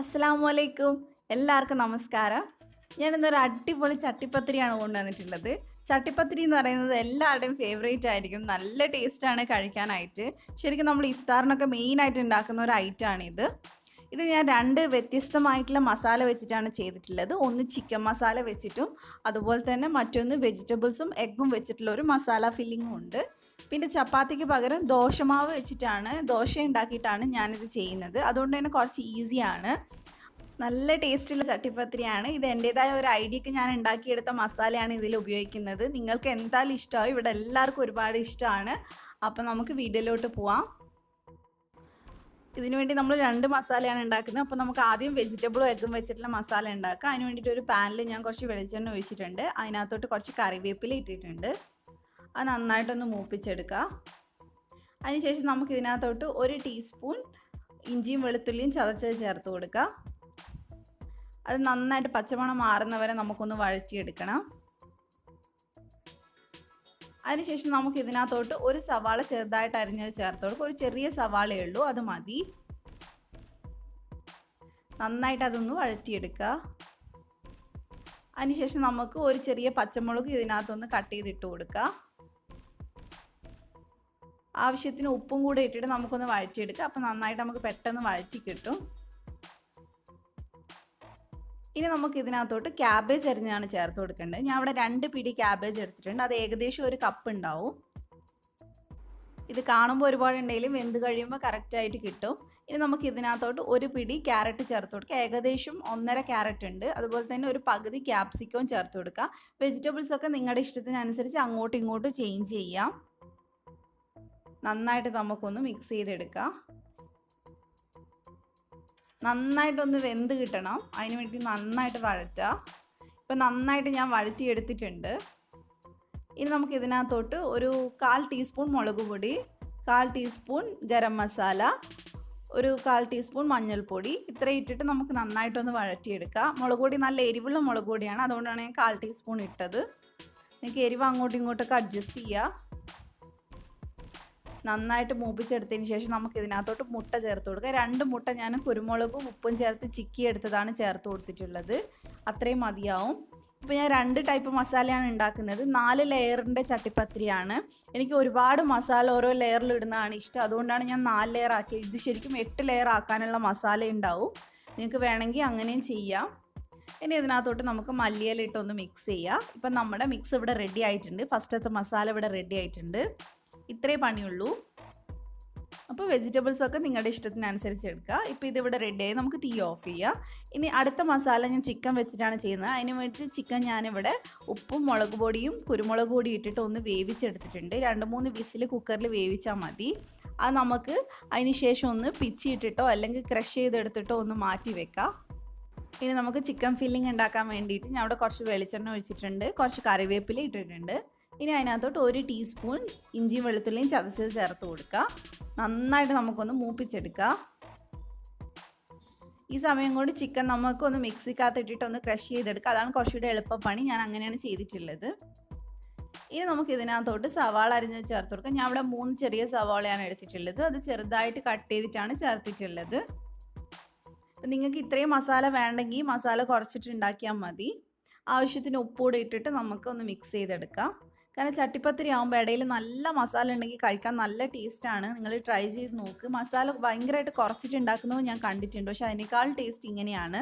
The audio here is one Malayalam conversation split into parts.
അസ്സലാമലൈക്കും. എല്ലാവർക്കും നമസ്കാരം. ഞാനിന്നൊരു അടിപൊളി ചട്ടിപ്പത്തിരിയാണ് കൊണ്ടുവന്നിട്ടുള്ളത്. ചട്ടിപ്പത്തിരി എന്ന് പറയുന്നത് എല്ലാവരുടെയും ഫേവറേറ്റ് ആയിരിക്കും. നല്ല ടേസ്റ്റാണ് കഴിക്കാനായിട്ട്. ശരിക്കും നമ്മൾ ഇഫ്താറിനൊക്കെ മെയിനായിട്ട് ഉണ്ടാക്കുന്ന ഒരു ഐറ്റമാണിത്. ഇത് ഞാൻ രണ്ട് വ്യത്യസ്തമായിട്ടുള്ള മസാല വെച്ചിട്ടാണ് ചെയ്തിട്ടുള്ളത്. ഒന്ന് ചിക്കൻ മസാല വെച്ചിട്ടും അതുപോലെ തന്നെ മറ്റൊന്ന് വെജിറ്റബിൾസും എഗ്ഗും വെച്ചിട്ടുള്ള ഒരു മസാല ഫില്ലിങ്ങും ഉണ്ട്. പിന്നെ ചപ്പാത്തിക്ക് പകരം ദോശമാവ് വെച്ചിട്ടാണ് ദോശ ഉണ്ടാക്കിയിട്ടാണ് ഞാനിത് ചെയ്യുന്നത്. അതുകൊണ്ട് തന്നെ കുറച്ച് ഈസിയാണ്. നല്ല ടേസ്റ്റുള്ള ചട്ടിപ്പത്തിരിയാണ്. ഇത് എൻ്റേതായ ഒരു ഐഡിയക്ക് ഞാൻ ഉണ്ടാക്കിയെടുത്ത മസാലയാണ് ഇതിൽ ഉപയോഗിക്കുന്നത്. നിങ്ങൾക്ക് എന്തായാലും ഇഷ്ടമാവും. ഇവിടെ എല്ലാവർക്കും ഒരുപാട് ഇഷ്ടമാണ്. അപ്പം നമുക്ക് വീഡിയോയിലോട്ട് പോവാം. ഇതിനു വേണ്ടി നമ്മൾ രണ്ട് മസാലയാണ് ഉണ്ടാക്കുന്നത്. അപ്പോൾ നമുക്ക് ആദ്യം വെജിറ്റബിളും എഗ്ഗും വെച്ചിട്ടുള്ള മസാല ഉണ്ടാക്കാം. അതിന് വേണ്ടിയിട്ട് ഒരു പാനിൽ ഞാൻ കുറച്ച് വെളിച്ചെണ്ണ ഒഴിച്ചിട്ടുണ്ട്. അതിനകത്തോട്ട് കുറച്ച് കറിവേപ്പില ഇട്ടിട്ടുണ്ട്. അത് നന്നായിട്ടൊന്ന് മൂപ്പിച്ചെടുക്കുക. അതിനുശേഷം നമുക്ക് ഇതിനകത്തോട്ട് 1 ടീസ്പൂൺ ഇഞ്ചിയും വെളുത്തുള്ളിയും ചതച്ചത് ചേർത്ത് കൊടുക്കുക. അത് നന്നായിട്ട് പച്ചമണം മാറുന്നവരെ നമുക്കൊന്ന് വഴറ്റിയെടുക്കണം. അതിനുശേഷം നമുക്ക് ഇതിനകത്തോട്ട് ഒരു സവാള ചെറുതായിട്ട് അരിഞ്ഞത് ചേർത്ത് കൊടുക്കുക. ഒരു ചെറിയ സവാളയേ ഉള്ളൂ, അത് മതി. നന്നായിട്ട് അതൊന്ന് വഴറ്റിയെടുക്കുക. അതിനുശേഷം നമുക്ക് ഒരു ചെറിയ പച്ചമുളക് ഇതിനകത്തൊന്ന് കട്ട് ചെയ്തിട്ട് കൊടുക്കുക. ആവശ്യത്തിന് ഉപ്പും കൂടെ ഇട്ടിട്ട് നമുക്കൊന്ന് വഴറ്റിയെടുക്കുക. അപ്പം നന്നായിട്ട് നമുക്ക് പെട്ടെന്ന് വഴറ്റി കിട്ടും. ഇനി നമുക്ക് ഇതിനകത്തോട്ട് ക്യാബേജ് അരിഞ്ഞാണ് ചേർത്ത് കൊടുക്കേണ്ടത്. ഞാൻ ഇവിടെ 2 പിടി ക്യാബേജ് എടുത്തിട്ടുണ്ട്. അത് ഏകദേശം 1 കപ്പ് ഉണ്ടാവും. ഇത് കാണുമ്പോൾ ഒരുപാടുണ്ടെങ്കിലും വെന്ത് കഴിയുമ്പോൾ കറക്റ്റായിട്ട് കിട്ടും. ഇനി നമുക്ക് ഇതിനകത്തോട്ട് 1 പിടി ക്യാരറ്റ് ചേർത്ത് കൊടുക്കുക. ഏകദേശം 1.5 ക്യാരറ്റ് ഉണ്ട്. അതുപോലെ തന്നെ ഒരു പകുതി ക്യാപ്സിക്കവും ചേർത്ത് കൊടുക്കുക. വെജിറ്റബിൾസൊക്കെ നിങ്ങളുടെ ഇഷ്ടത്തിനനുസരിച്ച് അങ്ങോട്ടും ഇങ്ങോട്ടും ചേഞ്ച് ചെയ്യാം. നന്നായിട്ട് നമുക്കൊന്ന് മിക്സ് ചെയ്തെടുക്കാം. നന്നായിട്ടൊന്ന് വെന്ത് കിട്ടണം. അതിന് വേണ്ടി നന്നായിട്ട് വഴറ്റുക. ഇപ്പം നന്നായിട്ട് ഞാൻ വഴറ്റിയെടുത്തിട്ടുണ്ട്. ഇനി നമുക്ക് ഇതിനകത്തോട്ട് ഒരു 1/4 ടീസ്പൂൺ മുളക് പൊടി, 1/4 ടീസ്പൂൺ ഗരം മസാല, ഒരു 1/4 ടീസ്പൂൺ മഞ്ഞൾപ്പൊടി, ഇത്രയും ഇട്ടിട്ട് നമുക്ക് നന്നായിട്ടൊന്ന് വഴറ്റിയെടുക്കുക. മുളക് പൊടി നല്ല എരിവുള്ള മുളക് പൊടിയാണ്. അതുകൊണ്ടാണ് ഞാൻ 1/4 ടീസ്പൂൺ ഇട്ടത്. നിങ്ങൾക്ക് എരിവ് അങ്ങോട്ടും ഇങ്ങോട്ടൊക്കെ അഡ്ജസ്റ്റ് ചെയ്യുക. നന്നായിട്ട് മൂപ്പിച്ചെടുത്തതിന് ശേഷം നമുക്ക് ഇതിനകത്തോട്ട് മുട്ട ചേർത്ത് കൊടുക്കുക. 2 മുട്ട ഞാൻ കുരുമുളകും ഉപ്പും ചേർത്ത് ചിക്കി എടുത്തതാണ് ചേർത്ത് കൊടുത്തിട്ടുള്ളത്. അത്രയും മതിയാവും. ഇപ്പോൾ ഞാൻ 2 ടൈപ്പ് മസാലയാണ് ഉണ്ടാക്കുന്നത്. 4 ലെയറിൻ്റെ ചട്ടിപ്പത്തിരിയാണ്. എനിക്ക് ഒരുപാട് മസാല ഓരോ ലെയറിൽ ഇടുന്നതാണ് ഇഷ്ടം. അതുകൊണ്ടാണ് ഞാൻ 4 ലെയർ ആക്കിയത്. ഇത് ശരിക്കും 8 ലെയർ ആക്കാനുള്ള മസാല ഉണ്ടാവും. നിങ്ങൾക്ക് വേണമെങ്കിൽ അങ്ങനെയും ചെയ്യാം. ഇനി ഇതിനകത്തോട്ട് നമുക്ക് മല്ലിയില ഇട്ടൊന്ന് മിക്സ് ചെയ്യാം. ഇപ്പം നമ്മുടെ മിക്സ് ഇവിടെ റെഡി ആയിട്ടുണ്ട്. ഫസ്റ്റത്തെ മസാല ഇവിടെ റെഡി ആയിട്ടുണ്ട്. ഇത്രേ പണിയുള്ളൂ. അപ്പോൾ വെജിറ്റബിൾസൊക്കെ നിങ്ങളുടെ ഇഷ്ടത്തിനനുസരിച്ച് എടുക്കുക. ഇപ്പോൾ ഇതിവിടെ റെഡിയായി. നമുക്ക് തീ ഓഫ് ചെയ്യാം. ഇനി അടുത്ത മസാല ഞാൻ ചിക്കൻ വെച്ചിട്ടാണ് ചെയ്യുന്നത്. അതിന് വേണ്ടി ചിക്കൻ ഞാനിവിടെ ഉപ്പും മുളക് പൊടിയും കുരുമുളക് പൊടിയും ഇട്ടിട്ട് ഒന്ന് വേവിച്ചെടുത്തിട്ടുണ്ട്. 2-3 വിസിൽ കുക്കറിൽ വേവിച്ചാൽ മതി. അത് നമുക്ക് അതിന് ശേഷം ഒന്ന് പിച്ചിയിട്ടിട്ടോ അല്ലെങ്കിൽ ക്രഷ് ചെയ്തെടുത്തിട്ടോ ഒന്ന് മാറ്റി വെക്കാം. ഇനി നമുക്ക് ചിക്കൻ ഫില്ലിംഗ് ഉണ്ടാക്കാൻ വേണ്ടിയിട്ട് ഞാൻ അവിടെ കുറച്ച് വെളിച്ചെണ്ണ ഒഴിച്ചിട്ടുണ്ട്. കുറച്ച് കറിവേപ്പില ഇട്ടിട്ടുണ്ട്. ഇനി അതിനകത്തോട്ട് 1 ടീസ്പൂൺ ഇഞ്ചിയും വെളുത്തുള്ളിയും ചതച്ചത് ചേർത്ത് കൊടുക്കുക. നന്നായിട്ട് നമുക്കൊന്ന് മൂപ്പിച്ചെടുക്കുക. ഈ സമയം കൊണ്ട് ചിക്കൻ നമുക്കൊന്ന് മിക്സിക്കകത്ത് ഇട്ടിട്ട് ഒന്ന് ക്രഷ് ചെയ്തെടുക്കുക. അതാണ് കുറച്ചുകൂടെ എളുപ്പപ്പണി. ഞാൻ അങ്ങനെയാണ് ചെയ്തിട്ടുള്ളത്. ഇനി നമുക്ക് ഇതിനകത്തോട്ട് സവാള അരിഞ്ഞ് ചേർത്ത് കൊടുക്കാം. ഞാൻ ഇവിടെ 3 ചെറിയ സവാളയാണ് എടുത്തിട്ടുള്ളത്. അത് ചെറുതായിട്ട് കട്ട് ചെയ്തിട്ടാണ് ചേർത്തിട്ടുള്ളത്. നിങ്ങൾക്ക് ഇത്രയും മസാല വേണ്ടെങ്കിൽ മസാല കുറച്ചിട്ട് ഉണ്ടാക്കിയാൽ മതി. ആവശ്യത്തിന് ഉപ്പൂടെ ഇട്ടിട്ട് നമുക്കൊന്ന് മിക്സ് ചെയ്തെടുക്കാം. കാരണം ചട്ടിപ്പത്തിരി ആകുമ്പോൾ ഇടയിൽ നല്ല മസാല ഉണ്ടെങ്കിൽ കഴിക്കാൻ നല്ല ടേസ്റ്റാണ്. നിങ്ങൾ ട്രൈ ചെയ്ത് നോക്ക്. മസാല ഭയങ്കരമായിട്ട് കുറച്ചിട്ട് ഉണ്ടാക്കുന്നത് ഞാൻ കണ്ടിട്ടുണ്ട്. പക്ഷേ അതിനേക്കാൾ ടേസ്റ്റ് ഇങ്ങനെയാണ്.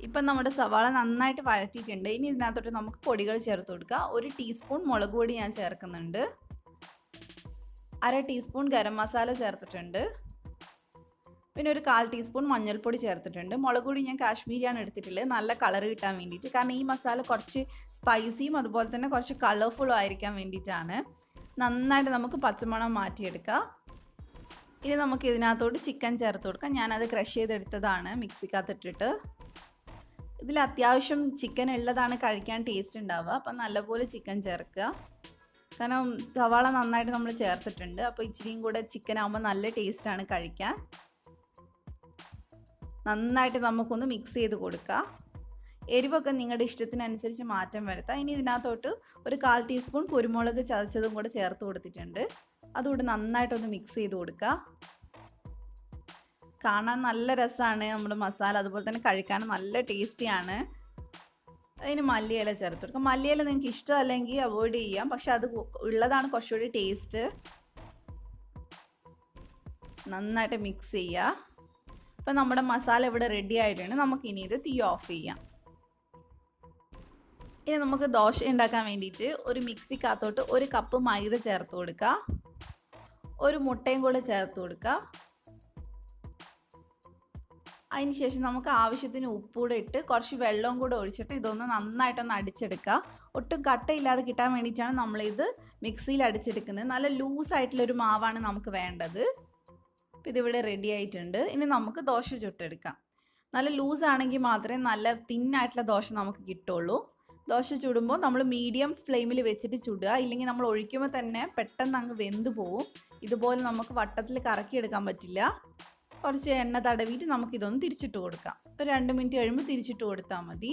ഇപ്പം നമ്മുടെ സവാള നന്നായിട്ട് വഴറ്റിയിട്ടുണ്ട്. ഇനി ഇതിനകത്തോട്ട് നമുക്ക് പൊടികൾ ചേർത്ത് കൊടുക്കുക. 1 ടീസ്പൂൺ മുളക് പൊടി ഞാൻ ചേർക്കുന്നുണ്ട്. 1/2 ടീസ്പൂൺ ഗരം മസാല ചേർത്തിട്ടുണ്ട്. പിന്നെ ഒരു 1/4 ടീസ്പൂൺ മഞ്ഞൾപ്പൊടി ചേർത്തിട്ടുണ്ട്. മുളക് പൊടി ഞാൻ കാശ്മീരിയാണ് എടുത്തിട്ടുള്ളത്, നല്ല കളർ കിട്ടാൻ വേണ്ടിയിട്ട്. കാരണം ഈ മസാല കുറച്ച് സ്പൈസിയും അതുപോലെ തന്നെ കുറച്ച് കളർഫുള്ളും ആയിരിക്കാൻ വേണ്ടിയിട്ടാണ്. നന്നായിട്ട് നമുക്ക് പച്ചമണം മാറ്റിയെടുക്കാം. ഇനി നമുക്ക് ഇതിനകത്തോട്ട് ചിക്കൻ ചേർത്ത് കൊടുക്കാം. ഞാനത് ക്രഷ് ചെയ്തെടുത്തതാണ് മിക്സിക്കകത്തിട്ടിട്ട്. ഇതിൽ അത്യാവശ്യം ചിക്കൻ ഉള്ളതാണ് കഴിക്കാൻ ടേസ്റ്റ് ഉണ്ടാവുക. അപ്പം നല്ലപോലെ ചിക്കൻ ചേർക്കുക. കാരണം സവാള നന്നായിട്ട് നമ്മൾ ചേർത്തിട്ടുണ്ട്. അപ്പോൾ ഇച്ചിരിയും കൂടെ ചിക്കൻ ആകുമ്പോൾ നല്ല ടേസ്റ്റാണ് കഴിക്കാൻ. നന്നായിട്ട് നമുക്കൊന്ന് മിക്സ് ചെയ്ത് കൊടുക്കുക. എരിവൊക്കെ നിങ്ങളുടെ ഇഷ്ടത്തിനനുസരിച്ച് മാറ്റം വരുത്താം. ഇനി ഇതിനകത്തോട്ട് ഒരു 1/4 ടീസ്പൂൺ കുരുമുളക് ചതച്ചതും കൂടെ ചേർത്ത് കൊടുത്തിട്ടുണ്ട്. അതുകൊണ്ട് നന്നായിട്ടൊന്ന് മിക്സ് ചെയ്ത് കൊടുക്കുക. കാണാൻ നല്ല രസമാണ് നമ്മുടെ മസാല, അതുപോലെ തന്നെ കഴിക്കാനും നല്ല ടേസ്റ്റിയാണ്. അതിന് മല്ലിയില ചേർത്ത് കൊടുക്കാം. മല്ലിയില നിങ്ങൾക്ക് ഇഷ്ടമല്ലെങ്കിൽ അവോയ്ഡ് ചെയ്യാം, പക്ഷെ അത് ഉള്ളതാണ് കുറച്ചുകൂടി ടേസ്റ്റ്. നന്നായിട്ട് മിക്സ് ചെയ്യുക. അപ്പം നമ്മുടെ മസാല ഇവിടെ റെഡി ആയിട്ടുണ്ട്. നമുക്കിനി ഇത് തീ ഓഫ് ചെയ്യാം. ഇനി നമുക്ക് ദോശ ഉണ്ടാക്കാൻ വേണ്ടിയിട്ട് ഒരു മിക്സിക്കകത്തോട്ട് 1 കപ്പ് മൈദ ചേർത്ത് കൊടുക്കുക, 1 മുട്ടയും കൂടെ ചേർത്ത് കൊടുക്കുക. അതിന് ശേഷം നമുക്ക് ആവശ്യത്തിന് ഉപ്പൂടെ ഇട്ട് കുറച്ച് വെള്ളവും കൂടെ ഒഴിച്ചിട്ട് ഇതൊന്ന് നന്നായിട്ടൊന്ന് അടിച്ചെടുക്കുക. ഒട്ടും കട്ടയില്ലാതെ കിട്ടാൻ വേണ്ടിയിട്ടാണ് നമ്മളിത് മിക്സിയിൽ അടിച്ചെടുക്കുന്നത്. നല്ല ലൂസായിട്ടുള്ളൊരു മാവാണ് നമുക്ക് വേണ്ടത്. അപ്പോൾ ഇതിവിടെ റെഡി ആയിട്ടുണ്ട്. ഇനി നമുക്ക് ദോശ ചുട്ടെടുക്കാം. നല്ല ലൂസാണെങ്കിൽ മാത്രമേ നല്ല തിന്നായിട്ടുള്ള ദോശ നമുക്ക് കിട്ടുള്ളൂ. ദോശ ചുടുമ്പോൾ നമ്മൾ മീഡിയം ഫ്ലെയിമിൽ വെച്ചിട്ട് ചുടുക, ഇല്ലെങ്കിൽ നമ്മൾ ഒഴിക്കുമ്പോൾ തന്നെ പെട്ടെന്ന് അങ്ങ് വെന്ത് പോവും. ഇതുപോലെ നമുക്ക് വട്ടത്തിൽ കറക്കിയെടുക്കാൻ പറ്റില്ല. കുറച്ച് എണ്ണ തടവിയിട്ട് നമുക്കിതൊന്ന് തിരിച്ചിട്ട് കൊടുക്കാം. ഒരു 2 മിനിറ്റ് കഴിയുമ്പോൾ തിരിച്ചിട്ട് കൊടുത്താൽ മതി.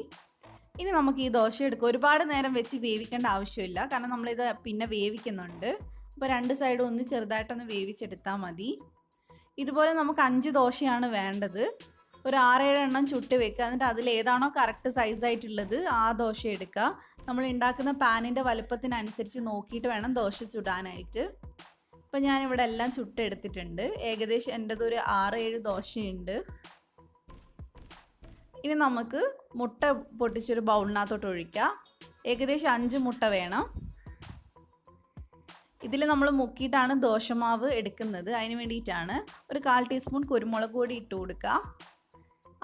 ഇനി നമുക്ക് ഈ ദോശ എടുക്കുക. ഒരുപാട് നേരം വെച്ച് വേവിക്കേണ്ട ആവശ്യമില്ല, കാരണം നമ്മളിത് പിന്നെ വേവിക്കുന്നുണ്ട്. അപ്പോൾ 2 സൈഡും ഒന്ന് ചെറുതായിട്ടൊന്ന് വേവിച്ചെടുത്താൽ മതി. ഇതുപോലെ നമുക്ക് 5 ദോശയാണ് വേണ്ടത്. ഒരു 6-7 എണ്ണം ചുട്ട് വെക്കുക. എന്നിട്ട് അതിലേതാണോ കറക്റ്റ് സൈസായിട്ടുള്ളത് ആ ദോശ എടുക്കുക. നമ്മൾ ഉണ്ടാക്കുന്ന പാനിൻ്റെ വലുപ്പത്തിനനുസരിച്ച് നോക്കിയിട്ട് വേണം ദോശ ചുടാനായിട്ട്. അപ്പോൾ ഞാനിവിടെ എല്ലാം ചുട്ടെടുത്തിട്ടുണ്ട്. ഏകദേശം എൻ്റെത് ഒരു 6-7 ദോശയുണ്ട്. ഇനി നമുക്ക് മുട്ട പൊട്ടിച്ചൊരു ബൗളിനകത്തോട്ട് ഒഴിക്കുക. ഏകദേശം 5 മുട്ട വേണം. ഇതിൽ നമ്മൾ മുക്കിയിട്ടാണ് ദോശമാവ് എടുക്കുന്നത്. അതിന് വേണ്ടിയിട്ടാണ് ഒരു 1/4 ടീസ്പൂൺ കുരുമുളക് പൊടി ഇട്ട് കൊടുക്കുക,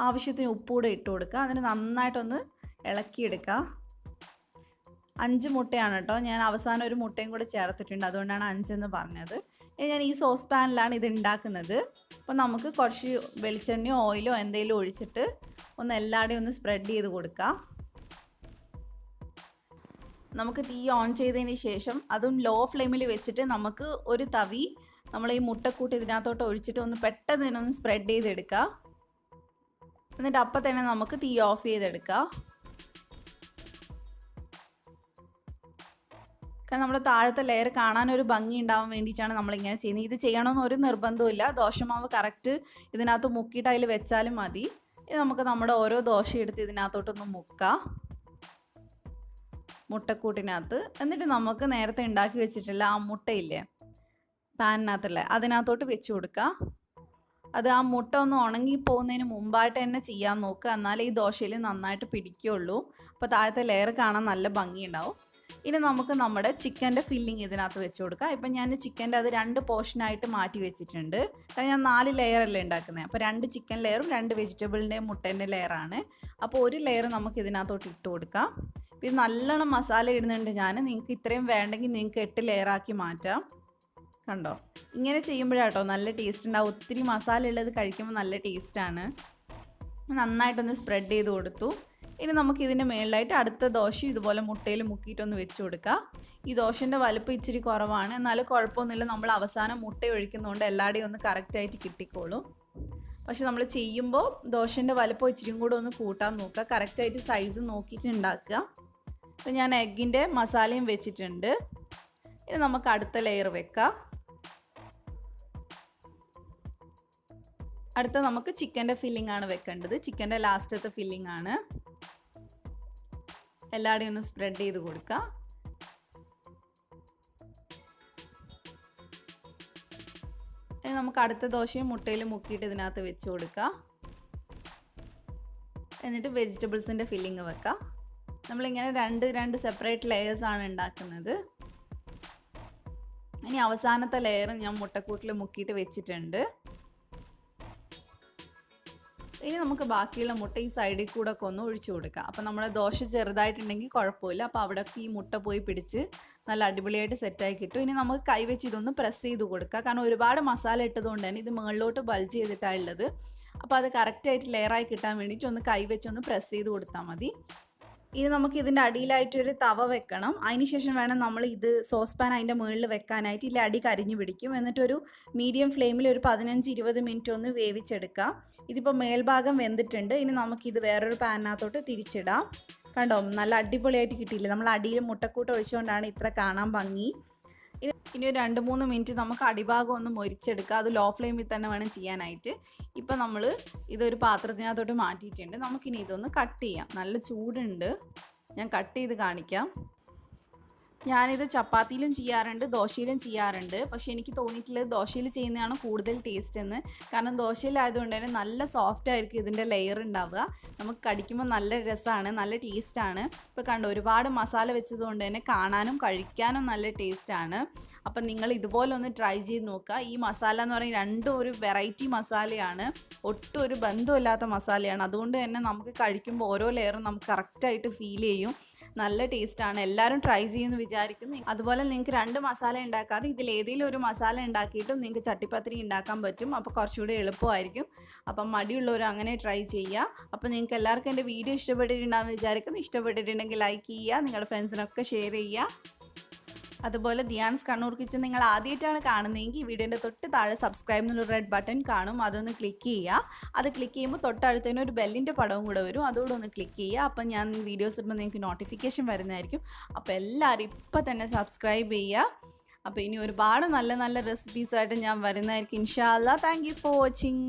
ആവശ്യത്തിന് ഉപ്പൂടെ ഇട്ട് കൊടുക്കുക. അതിന് നന്നായിട്ടൊന്ന് ഇളക്കിയെടുക്കുക. 5 മുട്ടയാണ് കേട്ടോ, ഞാൻ അവസാനം ഒരു മുട്ടയും കൂടെ ചേർത്തിട്ടുണ്ട്, അതുകൊണ്ടാണ് 5 എന്ന് പറഞ്ഞത്. ഞാൻ ഈ സോസ് പാനിലാണ് ഇത് ഉണ്ടാക്കുന്നത്. അപ്പോൾ നമുക്ക് കുറച്ച് വെളിച്ചെണ്ണയോ ഓയിലോ എന്തെങ്കിലും ഒഴിച്ചിട്ട് ഒന്ന് എല്ലാവരുടെയും ഒന്ന് സ്പ്രെഡ് ചെയ്ത് കൊടുക്കുക. നമുക്ക് തീ ഓൺ ചെയ്തതിന് ശേഷം അതും ലോ ഫ്ലെയിമിൽ വെച്ചിട്ട് നമുക്ക് ഒരു തവി നമ്മൾ ഈ മുട്ടക്കൂട്ട് ഇതിനകത്തോട്ട് ഒഴിച്ചിട്ട് ഒന്ന് പെട്ടെന്ന് ഇതിനൊന്ന് സ്പ്രെഡ് ചെയ്തെടുക്കുക. എന്നിട്ട് അപ്പം തന്നെ നമുക്ക് തീ ഓഫ് ചെയ്തെടുക്കുക. കാരണം നമ്മുടെ താഴത്തെ ലെയർ കാണാനൊരു ഭംഗി ഉണ്ടാവാൻ വേണ്ടിയിട്ടാണ് നമ്മളിങ്ങനെ ചെയ്യുന്നത്. ഇത് ചെയ്യണമെന്ന് ഒരു നിർബന്ധമില്ല. ദോശമാവ് കറക്റ്റ് ഇതിനകത്ത് മുക്കിയിട്ട് അതിൽ വെച്ചാലും മതി. ഇനി നമുക്ക് നമ്മുടെ ഓരോ ദോശ എടുത്ത് ഇതിനകത്തോട്ടൊന്ന് മുക്കാം, മുട്ടക്കൂട്ടിനകത്ത്. എന്നിട്ട് നമുക്ക് നേരത്തെ ഉണ്ടാക്കി വെച്ചിട്ടുള്ള ആ മുട്ടയില്ലേ പാനിനകത്തുള്ള, അതിനകത്തോട്ട് വെച്ച് കൊടുക്കുക. അത് ആ മുട്ട ഒന്ന് ഉണങ്ങി പോകുന്നതിന് മുമ്പായിട്ട് തന്നെ ചെയ്യാൻ നോക്കുക, എന്നാലേ ഈ ദോശയിൽ നന്നായിട്ട് പിടിക്കുകയുള്ളൂ. അപ്പോൾ താഴത്തെ ലെയർ കാണാൻ നല്ല ഭംഗിയുണ്ടാവും. ഇനി നമുക്ക് നമ്മുടെ ചിക്കൻ്റെ ഫില്ലിങ് ഇതിനകത്ത് വെച്ച് കൊടുക്കാം. ഇപ്പം ഞാൻ ചിക്കൻ്റെ അത് 2 പോർഷനായിട്ട് മാറ്റി വെച്ചിട്ടുണ്ട്. കാരണം ഞാൻ 4 ലെയറല്ലേ ഉണ്ടാക്കുന്നത്. അപ്പോൾ 2 ചിക്കൻ ലെയറും 2 വെജിറ്റബിളിൻ്റെയും മുട്ടേൻ്റെ ലെയറാണ്. അപ്പോൾ ഒരു ലെയർ നമുക്ക് ഇതിനകത്തോട്ട് ഇട്ട് കൊടുക്കാം. ഇത് നല്ലോണം മസാല ഇടുന്നുണ്ട് ഞാൻ. നിങ്ങൾക്ക് ഇത്രയും വേണ്ടെങ്കിൽ നിങ്ങൾക്ക് 8 ലെയറാക്കി മാറ്റാം. കണ്ടോ, ഇങ്ങനെ ചെയ്യുമ്പോഴാട്ടോ നല്ല ടേസ്റ്റ് ഉണ്ടാവും. ഒത്തിരി മസാല ഉള്ളത് കഴിക്കുമ്പോൾ നല്ല ടേസ്റ്റാണ്. നന്നായിട്ടൊന്ന് സ്പ്രെഡ് ചെയ്ത് കൊടുത്തു. ഇനി നമുക്ക് ഇതിൻ്റെ മേളിലായിട്ട് അടുത്ത ദോശ ഇതുപോലെ മുട്ടയിൽ മുക്കിയിട്ടൊന്ന് വെച്ച് കൊടുക്കുക. ഈ ദോശൻ്റെ വലുപ്പം ഇച്ചിരി കുറവാണ്, എന്നാലും കുഴപ്പമൊന്നുമില്ല. നമ്മൾ അവസാനം മുട്ട ഒഴിക്കുന്നതുകൊണ്ട് എല്ലാവരുടെയും ഒന്ന് കറക്റ്റായിട്ട് കിട്ടിക്കോളും. പക്ഷെ നമ്മൾ ചെയ്യുമ്പോൾ ദോശൻ്റെ വലുപ്പം ഇച്ചിരിയും കൂടെ ഒന്ന് കൂട്ടാൻ നോക്കുക, കറക്റ്റായിട്ട് സൈസ് നോക്കിയിട്ട് ഉണ്ടാക്കുക. അപ്പോൾ ഞാൻ എഗ്ഗിൻ്റെ മസാലയും വെച്ചിട്ടുണ്ട്. ഇനി നമുക്ക് അടുത്ത ലെയർ വെക്കാം. അടുത്ത നമുക്ക് ചിക്കൻ്റെ ഫില്ലിംഗ് ആണ് വെക്കേണ്ടത്. ചിക്കൻ്റെ ലാസ്റ്റത്തെ ഫില്ലിംഗ് ആണ്. എല്ലാവരുടെയും ഒന്ന് സ്പ്രെഡ് ചെയ്ത് കൊടുക്കുക. ഇനി നമുക്ക് അടുത്ത ദോശയും മുട്ടയിൽ മുക്കിയിട്ട് ഇതിനകത്ത് വെച്ച് കൊടുക്കുക. എന്നിട്ട് വെജിറ്റബിൾസിൻ്റെ ഫില്ലിംഗ് വെക്കാം. നമ്മളിങ്ങനെ 2 സെപ്പറേറ്റ് ലെയേഴ്സാണ് ഉണ്ടാക്കുന്നത്. ഇനി അവസാനത്തെ ലെയർ ഞാൻ മുട്ടക്കൂട്ടിൽ മുക്കിയിട്ട് വെച്ചിട്ടുണ്ട്. ഇനി നമുക്ക് ബാക്കിയുള്ള മുട്ട ഈ സൈഡിൽ കൂടെ ഒക്കെ ഒന്ന് ഒഴിച്ചു കൊടുക്കാം. അപ്പോൾ നമ്മുടെ ദോശ ചെറുതായിട്ടുണ്ടെങ്കിൽ കുഴപ്പമില്ല. അപ്പോൾ അവിടെയൊക്കെ ഈ മുട്ട പോയി പിടിച്ച് നല്ല അടിപൊളിയായിട്ട് സെറ്റായി കിട്ടും. ഇനി നമുക്ക് കൈവച്ച് ഇതൊന്ന് പ്രസ് ചെയ്ത് കൊടുക്കുക. കാരണം ഒരുപാട് മസാല ഇട്ടതുകൊണ്ട് തന്നെ ഇത് മുകളിലോട്ട് ബൾജ് ചെയ്തിട്ടാണ് ഉള്ളത്. അപ്പോൾ അത് കറക്റ്റായിട്ട് ലെയറായി കിട്ടാൻ വേണ്ടിയിട്ട് ഒന്ന് കൈവച്ചൊന്ന് പ്രസ് ചെയ്ത് കൊടുത്താൽ മതി. ഇനി നമുക്ക് ഇതിൻ്റെ അടിയിലായിട്ടൊരു തവ വെക്കണം. അതിന് ശേഷം വേണം നമ്മൾ ഇത് സോസ് പാൻ അതിൻ്റെ മുകളിൽ വെക്കാനായിട്ട്. ഇല്ല അടി കരിഞ്ഞു പിടിക്കും. എന്നിട്ടൊരു മീഡിയം ഫ്ലെയിമിൽ ഒരു 15-20 മിനിറ്റ് ഒന്ന് വേവിച്ചെടുക്കാം. ഇതിപ്പോൾ മേൽഭാഗം വെന്തിട്ടുണ്ട്. ഇനി നമുക്കിത് വേറൊരു പാനിനകത്തോട്ട് തിരിച്ചിടാം. കണ്ടോ, നല്ല അടിപൊളിയായിട്ട് കിട്ടിയില്ലേ. നമ്മൾ അടിയിൽ മുട്ടക്കൂട്ട് ഒഴിച്ചുകൊണ്ടാണ് ഇത്ര കാണാൻ ഭംഗി. ഇനി ഒരു 2-3 മിനിറ്റ് നമുക്ക് അടിഭാഗം ഒന്ന് മൊരിച്ചെടുക്കുക. അത് ലോ ഫ്ലെയിമിൽ തന്നെ വേണം ചെയ്യാനായിട്ട്. ഇപ്പം നമ്മൾ ഇതൊരു പാത്രത്തിനകത്തോട്ട് മാറ്റിയിട്ടുണ്ട്. നമുക്കിനി ഇതൊന്ന് കട്ട് ചെയ്യാം. നല്ല ചൂടുണ്ട്, ഞാൻ കട്ട് ചെയ്ത് കാണിക്കാം. ഞാനിത് ചപ്പാത്തിയിലും ചെയ്യാറുണ്ട്, ദോശയിലും ചെയ്യാറുണ്ട്. പക്ഷേ എനിക്ക് തോന്നിയിട്ടുള്ളത് ദോശയിൽ ചെയ്യുന്നതാണ് കൂടുതൽ ടേസ്റ്റ് എന്ന്. കാരണം ദോശയിലായതുകൊണ്ട് തന്നെ നല്ല സോഫ്റ്റ് ആയിരിക്കും ഇതിൻ്റെ ലെയർ ഉണ്ടാവുക. നമുക്ക് കടിക്കുമ്പോൾ നല്ല രസമാണ്, നല്ല ടേസ്റ്റാണ്. ഇപ്പോൾ കണ്ടോ, ഒരുപാട് മസാല വെച്ചതുകൊണ്ട് തന്നെ കാണാനും കഴിക്കാനും നല്ല ടേസ്റ്റാണ്. അപ്പം നിങ്ങൾ ഇതുപോലെ ഒന്ന് ട്രൈ ചെയ്ത് നോക്കുക. ഈ മസാല എന്ന് പറയുന്നത് രണ്ടും ഒരു വെറൈറ്റി മസാലയാണ്, ഒട്ടും ഒരു ബന്ധമില്ലാത്ത മസാലയാണ്. അതുകൊണ്ട് തന്നെ നമുക്ക് കഴിക്കുമ്പോൾ ഓരോ ലെയറും നമുക്ക് കറക്റ്റായിട്ട് ഫീൽ ചെയ്യും. നല്ല ടേസ്റ്റാണ്. എല്ലാവരും ട്രൈ ചെയ്യുമെന്ന് വിചാരിക്കുന്നു. അതുപോലെ നിങ്ങൾക്ക് 2 മസാല ഉണ്ടാക്കാതെ ഇതിലേതെങ്കിലും ഒരു മസാല ഉണ്ടാക്കിയിട്ടും നിങ്ങൾക്ക് ചട്ടിപ്പത്തിരി ഉണ്ടാക്കാൻ പറ്റും. അപ്പോൾ കുറച്ചുകൂടി എളുപ്പമായിരിക്കും. അപ്പം മടിയുള്ളവർ അങ്ങനെ ട്രൈ ചെയ്യുക. അപ്പോൾ നിങ്ങൾക്ക് എല്ലാവർക്കും എൻ്റെ വീഡിയോ ഇഷ്ടപ്പെട്ടിട്ടുണ്ടാകുമെന്ന് വിചാരിക്കുന്നു. ഇഷ്ടപ്പെട്ടിട്ടുണ്ടെങ്കിൽ ലൈക്ക് ചെയ്യുക, നിങ്ങളുടെ ഫ്രണ്ട്സിനൊക്കെ ഷെയർ ചെയ്യുക. അതുപോലെ ധ്യാൻസ് കണ്ണൂർ കിച്ചൻ നിങ്ങൾ ആദ്യമായിട്ടാണ് കാണുന്നതെങ്കിൽ വീഡിയോൻ്റെ തൊട്ട് താഴെ സബ്സ്ക്രൈബ് എന്നുള്ള റെഡ് ബട്ടൺ കാണും, അതൊന്ന് ക്ലിക്ക് ചെയ്യുക. അത് ക്ലിക്ക് ചെയ്യുമ്പോൾ തൊട്ടടുത്തതിന് ഒരു ബെല്ലിൻ്റെ പടവും കൂടെ വരും, അതുകൂടെ ഒന്ന് ക്ലിക്ക് ചെയ്യുക. അപ്പം ഞാൻ വീഡിയോസ് ഇടുമ്പോൾ നിങ്ങൾക്ക് നോട്ടിഫിക്കേഷൻ വരുന്നതായിരിക്കും. അപ്പോൾ എല്ലാവരും ഇപ്പം തന്നെ സബ്സ്ക്രൈബ് ചെയ്യുക. അപ്പോൾ ഇനി ഒരുപാട് നല്ല നല്ല റെസിപ്പീസായിട്ട് ഞാൻ വരുന്നതായിരിക്കും ഇൻഷാ അല്ലാ. Thank you for watching.